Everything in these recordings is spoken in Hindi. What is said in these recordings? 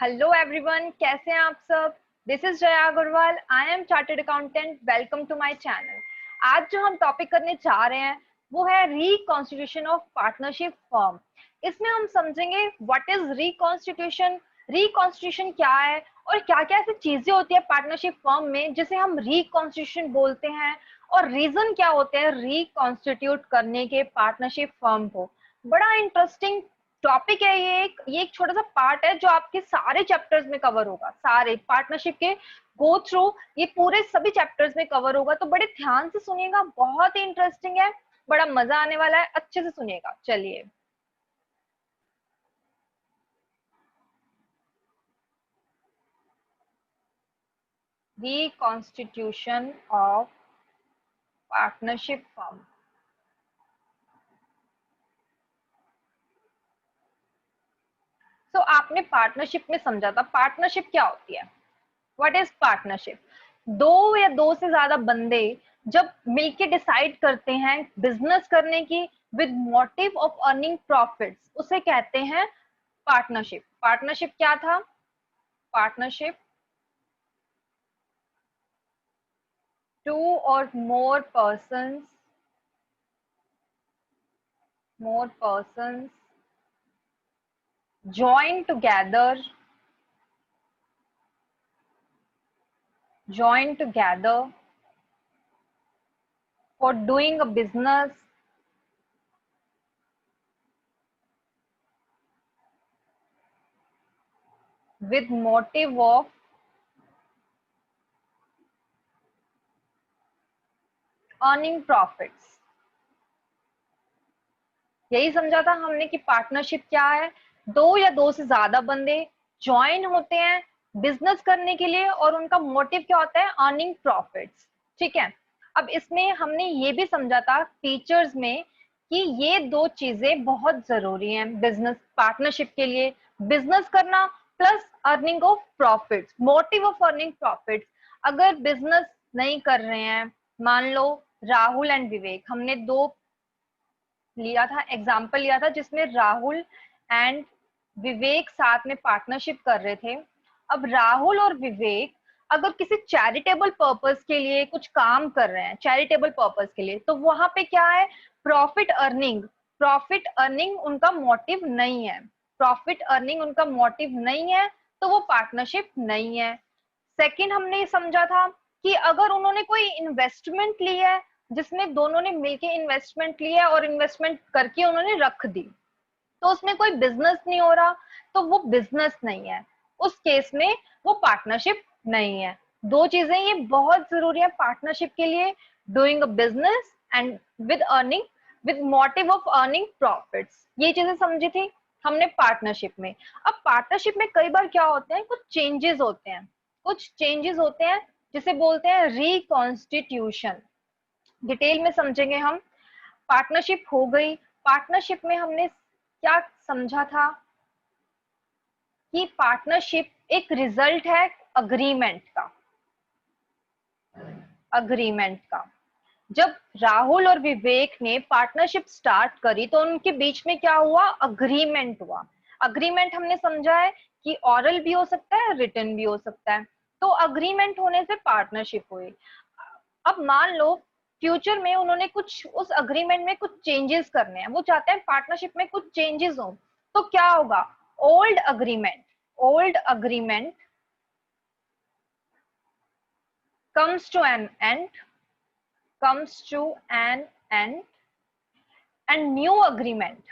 हेलो एवरीवन, कैसे हैं आप सब। This is Jaya Agarwal, I am chartered accountant. Welcome to my channel. आज जो हम टॉपिक करने जा रहे हैं वो है रिकॉन्स्टिट्यूशन ऑफ पार्टनरशिप फर्म। इसमें हम समझेंगे व्हाट इज रिकॉन्स्टिट्यूशन, रिकॉन्स्टिट्यूशन क्या है और क्या क्या ऐसी चीजें होती है पार्टनरशिप फर्म में जिसे हम रिकॉन्स्टिट्यूशन बोलते हैं, और रीजन क्या होते हैं रिकॉन्स्टिट्यूट करने के पार्टनरशिप फर्म को। बड़ा इंटरेस्टिंग टॉपिक है ये एक छोटा सा पार्ट है जो आपके सारे चैप्टर्स में कवर होगा। सारे पार्टनरशिप के गो थ्रू ये पूरे सभी चैप्टर्स में कवर होगा, तो बड़े ध्यान से सुनिएगा, बहुत ही इंटरेस्टिंग है, बड़ा मजा आने वाला है, अच्छे से सुनिएगा। चलिए, रिकॉन्स्टिट्यूशन ऑफ पार्टनरशिप फर्म। तो आपने पार्टनरशिप में समझा था पार्टनरशिप क्या होती है। What is partnership? दो या दो से ज्यादा बंदे जब मिलके डिसाइड करते हैं बिजनेस करने की with motive of earning profits, उसे कहते हैं पार्टनरशिप। पार्टनरशिप क्या था? पार्टनरशिप टू और मोर persons join together for doing a business with motive of earning profits। यही समझा था हमने कि पार्टनरशिप क्या है। दो या दो से ज्यादा बंदे ज्वाइन होते हैं बिजनेस करने के लिए, और उनका मोटिव क्या होता है? Earning profits. ठीक है। अब इसमें हमने ये भी समझा था फीचर्स में कि ये दो चीजें बहुत जरूरी हैं बिजनेस पार्टनरशिप के लिए। बिजनेस करना plus earning of profits, motive of earning profits. अगर बिजनेस नहीं कर रहे हैं, मान लो राहुल एंड विवेक, हमने दो लिया था, एग्जाम्पल लिया था जिसमें राहुल एंड विवेक साथ में पार्टनरशिप कर रहे थे। अब राहुल और विवेक अगर किसी चैरिटेबल पर्पस के लिए कुछ काम कर रहे हैं, चैरिटेबल पर्पस के लिए, तो वहां पे क्या है? Profit earning. प्रॉफिट अर्निंग उनका मोटिव नहीं है। प्रॉफिट अर्निंग उनका मोटिव नहीं है, तो वो पार्टनरशिप नहीं है। सेकंड हमने ये समझा था कि अगर उन्होंने कोई इन्वेस्टमेंट ली है, जिसमें दोनों ने मिलके इन्वेस्टमेंट लिया और इन्वेस्टमेंट करके उन्होंने रख दी, तो उसमें कोई बिजनेस नहीं हो रहा, तो वो बिजनेस नहीं है। उस केस में वो पार्टनरशिप नहीं है। दो चीजें ये बहुत जरूरी है पार्टनरशिप के लिए, doing a business and with earning, with motive of earning profits. ये चीजें समझी थी हमने पार्टनरशिप में। अब पार्टनरशिप में कई बार क्या होते हैं, कुछ चेंजेस होते हैं जिसे बोलते हैं रिकॉन्स्टिट्यूशन। डिटेल में समझेंगे हम। पार्टनरशिप हो गई। पार्टनरशिप में हमने क्या समझा था कि पार्टनरशिप एक रिजल्ट है अग्रीमेंट का। जब राहुल और विवेक ने पार्टनरशिप स्टार्ट करी तो उनके बीच में क्या हुआ? अग्रीमेंट हुआ। अग्रीमेंट हमने समझा है कि ऑरल भी हो सकता है, रिटन भी हो सकता है। तो अग्रीमेंट होने से पार्टनरशिप हुई। अब मान लो फ्यूचर में उन्होंने कुछ उस अग्रीमेंट में कुछ चेंजेस करने हैं, वो चाहते हैं पार्टनरशिप में कुछ चेंजेस हो, तो क्या होगा? Old agreement comes to an end comes to an end and new agreement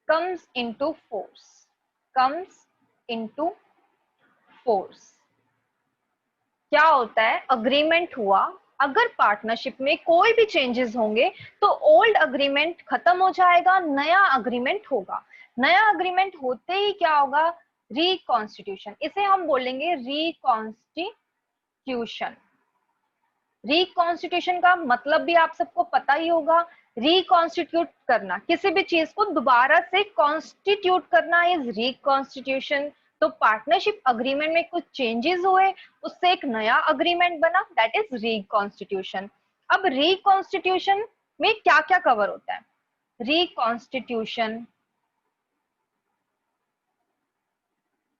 comes into force. क्या होता है? अग्रीमेंट हुआ, अगर पार्टनरशिप में कोई भी चेंजेस होंगे तो ओल्ड अग्रीमेंट खत्म हो जाएगा, नया अग्रीमेंट होगा। नया अग्रीमेंट होते ही क्या होगा? रिकॉन्स्टिट्यूशन। इसे हम बोलेंगे रिकॉन्स्टिट्यूशन। रिकॉन्स्टिट्यूशन का मतलब भी आप सबको पता ही होगा। रिकॉन्स्टिट्यूट करना, किसी भी चीज को दोबारा से कॉन्स्टिट्यूट करना इज रिकॉन्स्टिट्यूशन। तो पार्टनरशिप अग्रीमेंट में कुछ चेंजेस हुए, उससे एक नया अग्रीमेंट बना, दैट इज रिकॉन्स्टिट्यूशन। अब रिकॉन्स्टिट्यूशन में क्या क्या कवर होता है? रिकॉन्स्टिट्यूशन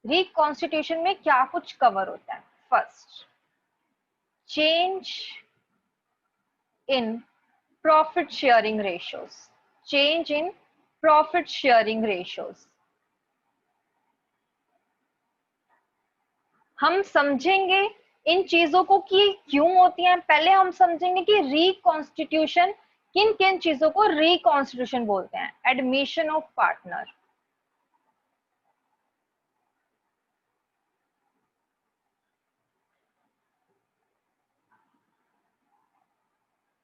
रिकॉन्स्टिट्यूशन में क्या कुछ कवर होता है? First, change in profit sharing ratios, change in profit sharing ratios. हम समझेंगे इन चीजों को कि क्यों होती हैं। पहले हम समझेंगे कि रिकॉन्स्टिट्यूशन, किन किन चीजों को रिकॉन्स्टिट्यूशन बोलते हैं। Admission of partner,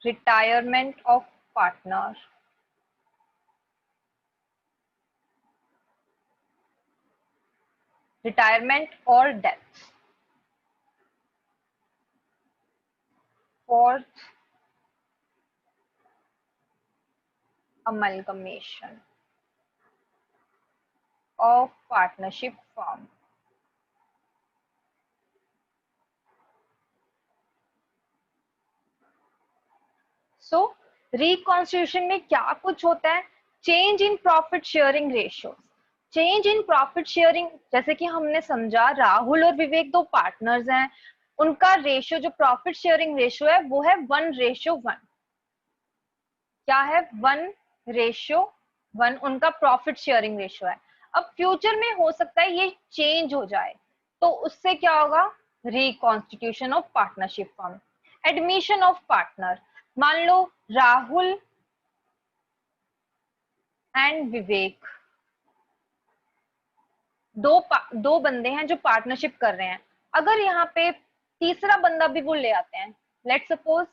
retirement of partner, retirement और death. Fourth, amalgamation of partnership firm। So reconstitution में क्या कुछ होता है? Change in profit sharing ratios. Change in profit sharing, जैसे कि हमने समझा राहुल और विवेक दो पार्टनर्स हैं, उनका रेशियो जो प्रॉफिट शेयरिंग रेशियो है वो है 1:1। क्या है? 1:1 उनका प्रॉफिट शेयरिंग रेशियो है। अब फ्यूचर में हो सकता है ये चेंज हो जाए, तो उससे क्या होगा? Reconstitution of partnership firm. Admission of partner, मान लो राहुल एंड विवेक दो बंदे हैं जो पार्टनरशिप कर रहे हैं। अगर यहाँ पे तीसरा बंदा भी वो ले आते हैं, लेट सपोज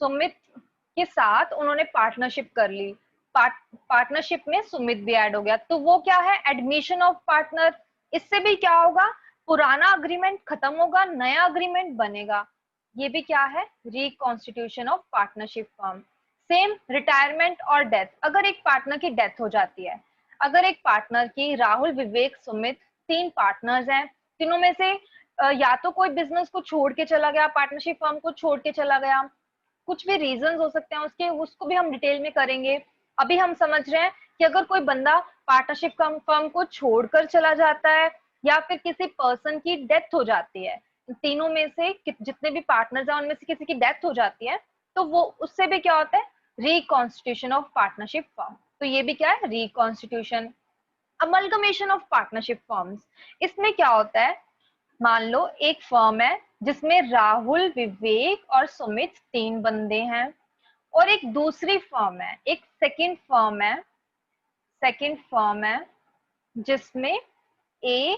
सुमित के साथ उन्होंने पार्टनरशिप कर ली, पार्टनरशिप में सुमित भी ऐड हो गया, तो वो क्या है? Admission of partner. इससे भी क्या होगा? पुराना अग्रीमेंट खत्म होगा, नया अग्रीमेंट बनेगा। ये भी क्या है? Reconstitution of partnership firm. Same retirement और डेथ, अगर एक पार्टनर की डेथ हो जाती है, अगर एक पार्टनर की, राहुल विवेक सुमित तीन पार्टनर्स हैं, तीनों में से या तो कोई बिजनेस को छोड़ के चला गया, पार्टनरशिप फर्म को छोड़ के चला गया, कुछ भी रीजंस हो सकते हैं उसके, उसको भी हम डिटेल में करेंगे। अभी हम समझ रहे हैं कि अगर कोई बंदा पार्टनरशिप फर्म को छोड़कर चला जाता है या फिर किसी पर्सन की डेथ हो जाती है, तीनों में से जितने भी पार्टनर्स हैं उनमें से किसी की डेथ हो जाती है, तो वो उससे भी क्या होता है? Reconstitution of partnership firm. तो ये भी क्या है? Reconstitution. Amalgamation of partnership firms, इसमें क्या होता है? मान लो एक फर्म है जिसमें राहुल विवेक और सुमित तीन बंदे हैं, और एक दूसरी फर्म है, एक सेकंड फर्म है जिसमें ए,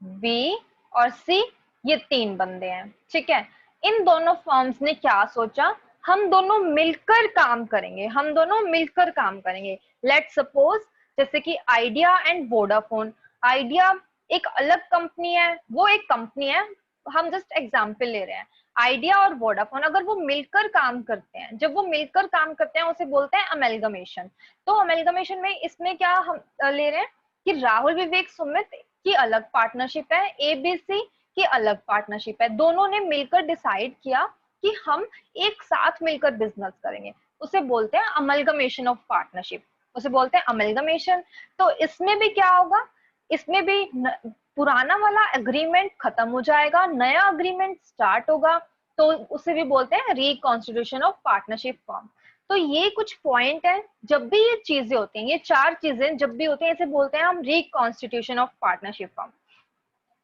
बी और सी, ये तीन बंदे हैं। ठीक है, इन दोनों फर्म्स ने क्या सोचा? हम दोनों मिलकर काम करेंगे, हम दोनों मिलकर काम करेंगे। लेट सपोज जैसे कि आइडिया एंड वोडाफोन। आइडिया एक अलग कंपनी है, वो एक कंपनी है, हम जस्ट एग्जांपल ले रहे हैं। आइडिया और वोडाफोन अगर वो मिलकर काम करते हैं, जब वो मिलकर काम करते हैं उसे बोलते हैं अमेलगमेशन। तो अमेलगमेशन में इसमें क्या हम ले रहे हैं कि राहुल विवेक सुमित की अलग पार्टनरशिप है, एबीसी की अलग पार्टनरशिप है, दोनों ने मिलकर डिसाइड किया कि हम एक साथ मिलकर बिजनेस करेंगे, उसे बोलते हैं अमलगमेशन ऑफ पार्टनरशिप, उसे बोलते हैं अमलगमेशन। तो इसमें भी क्या होगा? इसमें भी पुराना वाला एग्रीमेंट खत्म हो जाएगा, नया अग्रीमेंट स्टार्ट होगा, तो उसे भी बोलते हैं रिकॉन्स्टिट्यूशन ऑफ पार्टनरशिप फॉर्म। तो ये कुछ पॉइंट है, जब भी ये चीजें होती हैं, ये चार चीजें जब भी होती हैं, इसे बोलते हैं हम रिकॉन्स्टिट्यूशन ऑफ पार्टनरशिप फॉर्म।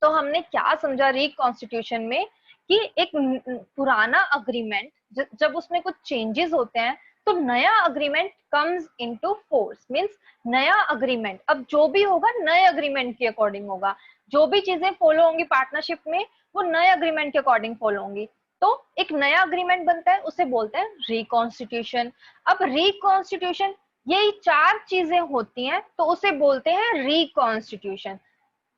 तो हमने क्या समझा रिकॉन्स्टिट्यूशन में? कि एक पुराना अग्रीमेंट जब उसमें कुछ चेंजेस होते हैं तो नया agreement comes into force, means नया अग्रीमेंट अब जो भी होगा नए अग्रीमेंट के अकॉर्डिंग होगा, जो भी चीजें फॉलो होंगी पार्टनरशिप में वो नए अग्रीमेंट के अकॉर्डिंग फॉलो होंगी, तो एक नया अग्रीमेंट बनता है, उसे बोलते हैं रिकॉन्स्टिट्यूशन। अब रिकॉन्स्टिट्यूशन यही चार चीजें होती हैं तो उसे बोलते हैं reconstitution.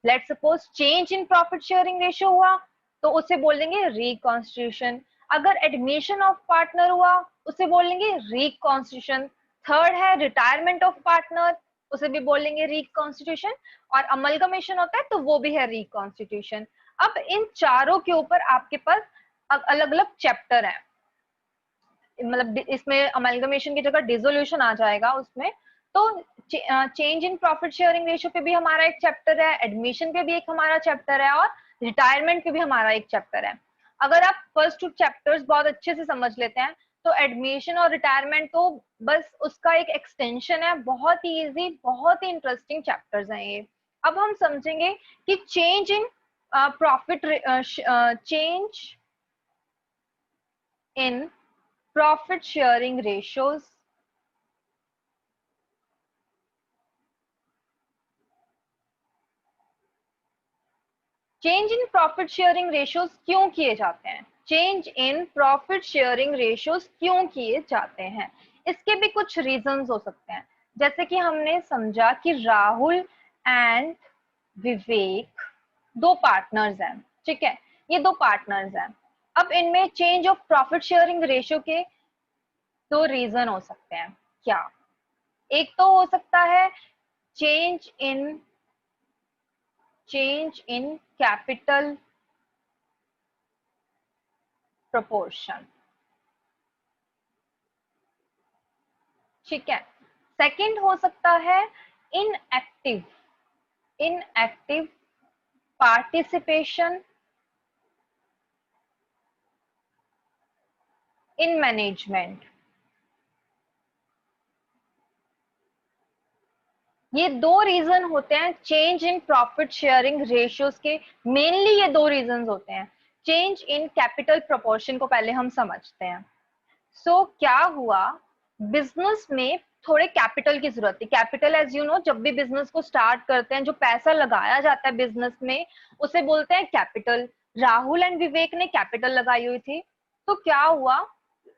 Let suppose change in profit sharing ratio हुआ तो उसे बोलेंगे रिकॉन्स्टिट्यूशन। अगर एडमिशन ऑफ पार्टनर हुआ उसे बोलेंगे रिकॉन्स्टिट्यूशन। थर्ड है रिटायरमेंट ऑफ पार्टनर, उसे भी बोलेंगे रिकॉन्स्टिट्यूशन। और अमलगमेशन होता है तो वो भी है रिकॉन्स्टिट्यूशन। अब इन चारों के ऊपर आपके पास अलग अलग चैप्टर है, मतलब इसमें अमलगमेशन की जगह डिसोल्यूशन आ जाएगा उसमें। तो change in profit sharing ratio पे भी हमारा एक चैप्टर है, एडमिशन पे भी एक हमारा चैप्टर है, और रिटायरमेंट पे भी हमारा एक चैप्टर है। अगर आप फर्स्ट 2 चैप्टर्स बहुत अच्छे से समझ लेते हैं तो एडमिशन और रिटायरमेंट तो बस उसका एक एक्सटेंशन है। बहुत ही इजी, बहुत ही इंटरेस्टिंग चैप्टर्स हैं ये। अब हम समझेंगे कि change in profit change in profit sharing ratios change in profit sharing ratios क्यों किए जाते हैं? Change in profit sharing ratios क्यों किए जाते हैं? इसके भी कुछ रीजंस हो सकते हैं। जैसे कि हमने समझा कि राहुल एंड विवेक 2 पार्टनर्स हैं, ठीक है, ये 2 पार्टनर्स हैं। अब इनमें change of profit sharing ratio के 2 रीजन हो सकते हैं। क्या? एक तो हो सकता है चेंज इन कैपिटल proportion, ठीक है। सेकंड हो सकता है इनएक्टिव पार्टिसिपेशन इन मैनेजमेंट। ये 2 रीजन होते हैं change in profit sharing ratios के। मेनली ये 2 रीजन होते हैं। चेंज इन कैपिटल प्रोपोर्शन को पहले हम समझते हैं। क्या हुआ, बिजनेस में थोड़े कैपिटल की जरूरत थी। कैपिटल एज यू नो, जब भी बिजनेस को स्टार्ट करते हैं जो पैसा लगाया जाता है बिजनेस में उसे बोलते हैं कैपिटल। राहुल एंड विवेक ने कैपिटल लगाई हुई थी। तो क्या हुआ,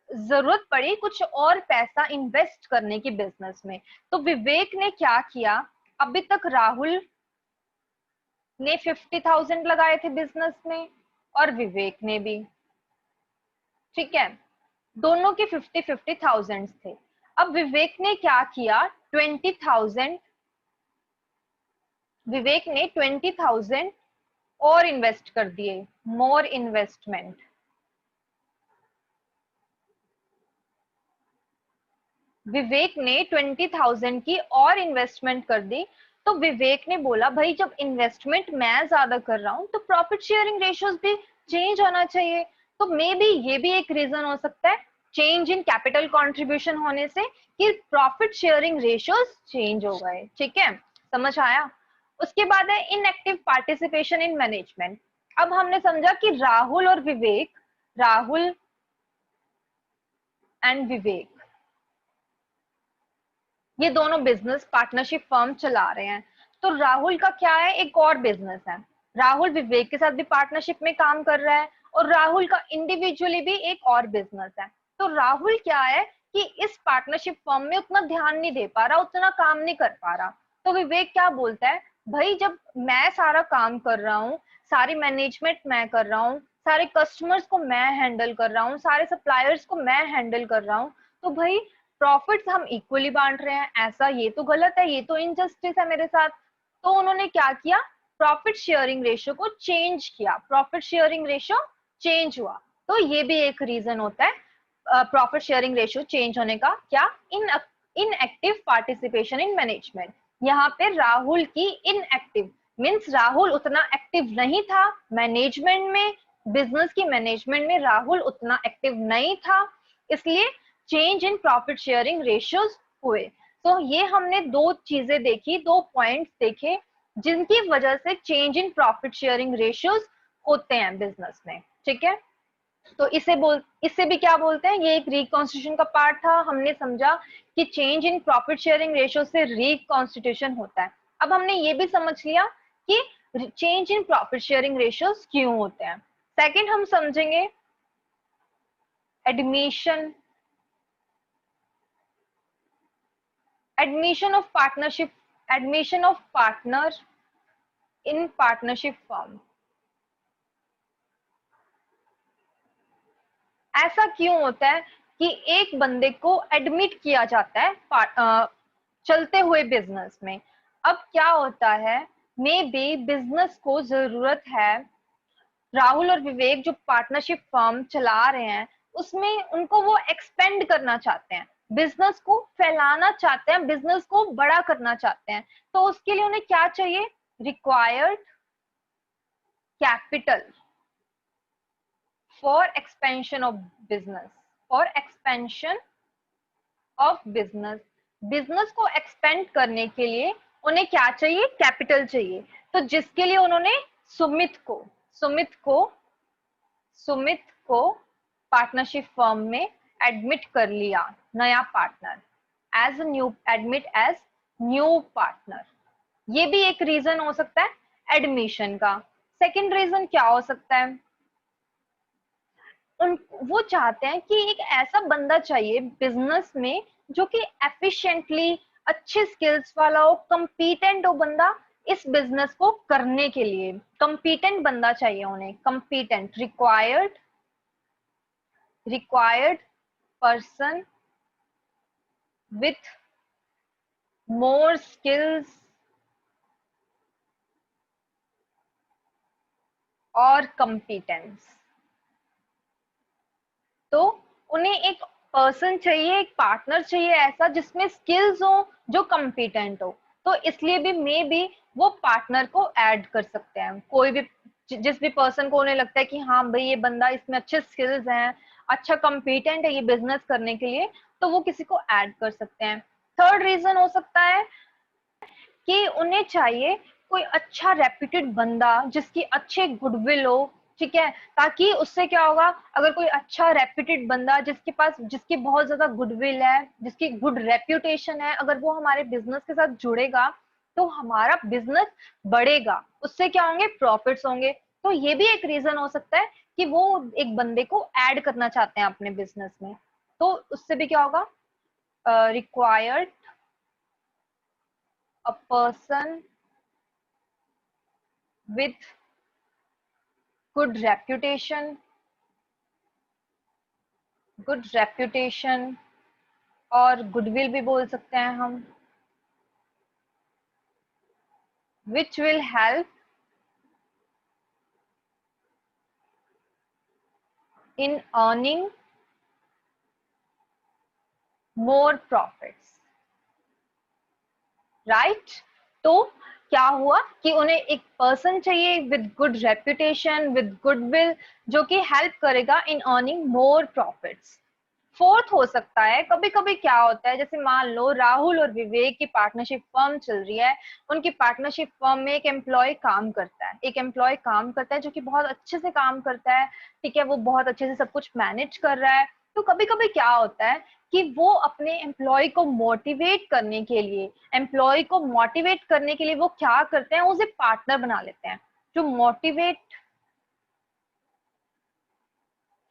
जरूरत पड़ी कुछ और पैसा इन्वेस्ट करने की बिजनेस में। तो विवेक ने क्या किया, अभी तक राहुल ने 50,000 लगाए थे बिजनेस में और विवेक ने भी, ठीक है, दोनों के 50,000 थे। अब विवेक ने क्या किया, 20,000, विवेक ने 20,000 और इन्वेस्ट कर दिए, मोर इन्वेस्टमेंट। विवेक ने 20,000 की और इन्वेस्टमेंट कर दी। तो विवेक ने बोला भाई जब इन्वेस्टमेंट मैं ज्यादा कर रहा हूं तो प्रॉफिट शेयरिंग रेशियोज भी चेंज होना चाहिए। तो मे बी ये भी एक रीजन हो सकता है चेंज इन कैपिटल कंट्रीब्यूशन होने से कि प्रॉफिट शेयरिंग रेशियोज चेंज हो गए, ठीक है, समझ आया। उसके बाद है इनएक्टिव पार्टिसिपेशन इन मैनेजमेंट। अब हमने समझा कि राहुल एंड विवेक ये दोनों बिजनेस पार्टनरशिप फर्म चला रहे हैं। तो राहुल का क्या है, एक और बिजनेस है। राहुल विवेक के साथ भी पार्टनरशिप में काम कर रहा है और राहुल का इंडिविजुअली भी एक और बिजनेस है। तो राहुल क्या है कि इस पार्टनरशिप फर्म में उतना ध्यान नहीं दे पा रहा, उतना काम नहीं कर पा रहा। तो विवेक क्या बोलता है, भाई जब मैं सारा काम कर रहा हूँ, सारी मैनेजमेंट मैं कर रहा हूँ, सारे कस्टमर्स को मैं हैंडल कर रहा हूँ, सारे सप्लायर्स को मैं हैंडल कर रहा हूँ, तो भाई प्रॉफिट्स हम इक्वली बांट रहे हैं, ऐसा ये तो गलत है, ये तो इनजस्टिस है मेरे साथ। तो उन्होंने क्या किया, प्रॉफिट शेयरिंग रेशियो को चेंज किया, प्रॉफिट शेयरिंग रेशियो चेंज हुआ। तो ये भी एक रीजन होता है प्रॉफिट शेयरिंग रेशियो चेंज होने का। क्या, इनएक्टिव पार्टिसिपेशन इन मैनेजमेंट। यहाँ पे राहुल की इनएक्टिव मीन्स राहुल उतना एक्टिव नहीं था मैनेजमेंट में, बिजनेस की मैनेजमेंट में राहुल उतना एक्टिव नहीं था, इसलिए change in profit sharing ratios हुए। तो ये हमने 2 चीजें देखी, 2 पॉइंट्स देखे जिनकी वजह से change in profit sharing ratios होते हैं बिजनेस में, ठीक है। तो इससे भी क्या बोलते हैं, ये एक रिकॉन्स्टिट्यूशन का पार्ट था। हमने समझा कि change in profit sharing ratio से रिकॉन्स्टिट्यूशन होता है। अब हमने ये भी समझ लिया कि change in profit sharing ratios क्यों होते हैं। सेकंड हम समझेंगे admission admission of partner in partnership firm। ऐसा क्यों होता है कि एक बंदे को एडमिट किया जाता है चलते हुए बिजनेस में। अब क्या होता है, मे बी बिजनेस को जरूरत है, राहुल और विवेक जो पार्टनरशिप फर्म चला रहे हैं उसमें उनको वो एक्सपेंड करना चाहते हैं। बिजनेस को फैलाना चाहते हैं, बिजनेस को बड़ा करना चाहते हैं, तो उसके लिए उन्हें क्या चाहिए? Required capital for expansion of business, for expansion of business. Business को एक्सपेंड करने के लिए उन्हें क्या चाहिए? कैपिटल चाहिए। तो जिसके लिए उन्होंने सुमित को पार्टनरशिप फर्म में एडमिट कर लिया, नया partner, admit as new partner. ये भी एक रीजन हो सकता है एडमिशन का। सेकंड रीजन क्या हो सकता है? वो चाहते हैं कि एक ऐसा बंदा चाहिए बिजनेस में जो कि एफिशिएंटली, अच्छे स्किल्स वाला हो, कंपीटेंट हो बंदा इस बिजनेस को करने के लिए। कंपीटेंट बंदा चाहिए उन्हें, competent, required person with more skills और कंपीटेंस। तो उन्हें एक पर्सन चाहिए, एक पार्टनर चाहिए ऐसा जिसमें स्किल्स हो, जो कंपिटेंट हो। तो इसलिए भी मे बी वो पार्टनर को ऐड कर सकते हैं। कोई भी, जिस भी पर्सन को उन्हें लगता है कि हाँ भाई ये बंदा, इसमें अच्छे स्किल्स हैं, अच्छा कंपिटेंट है ये बिजनेस करने के लिए, तो वो किसी को ऐड कर सकते हैं। थर्ड रीजन हो सकता है कि उन्हें चाहिए कोई अच्छा रेप्यूटेड बंदा जिसकी अच्छे गुडविल हो, ठीक है, ताकि उससे क्या होगा, अगर कोई अच्छा रेप्यूटेड बंदा जिसकी बहुत ज्यादा गुडविल है, जिसकी गुड रेप्यूटेशन है, अगर वो हमारे बिजनेस के साथ जुड़ेगा तो हमारा बिजनेस बढ़ेगा, उससे क्या होंगे? प्रॉफिट्स होंगे। तो ये भी एक रीजन हो सकता है कि वो एक बंदे को ऐड करना चाहते हैं अपने बिजनेस में। तो उससे भी क्या होगा? Required a person with good reputation और गुडविल भी बोल सकते हैं हम, which will help in earning more profits, right? तो क्या हुआ कि उन्हें एक पर्सन चाहिए with good reputation, with goodwill, जो कि हेल्प करेगा in earning more profits. Fourth हो सकता है, कभी कभी क्या होता है, जैसे मान लो राहुल और विवेक की पार्टनरशिप फर्म चल रही है, उनकी पार्टनरशिप फर्म में एक एम्प्लॉय काम करता है जो कि बहुत अच्छे से काम करता है, ठीक है, वो बहुत अच्छे से सब कुछ मैनेज कर रहा है। तो कभी कभी क्या होता है कि वो अपने एम्प्लॉय को मोटिवेट करने के लिए वो क्या करते हैं, उसे पार्टनर बना लेते हैं to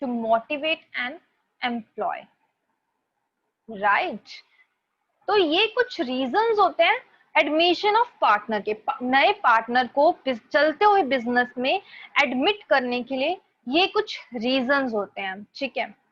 motivate an employ, right? तो ये कुछ रीजंस होते हैं एडमिशन ऑफ पार्टनर के, नए पार्टनर को चलते हुए बिजनेस में एडमिट करने के लिए। ये कुछ रीजंस होते हैं, ठीक है।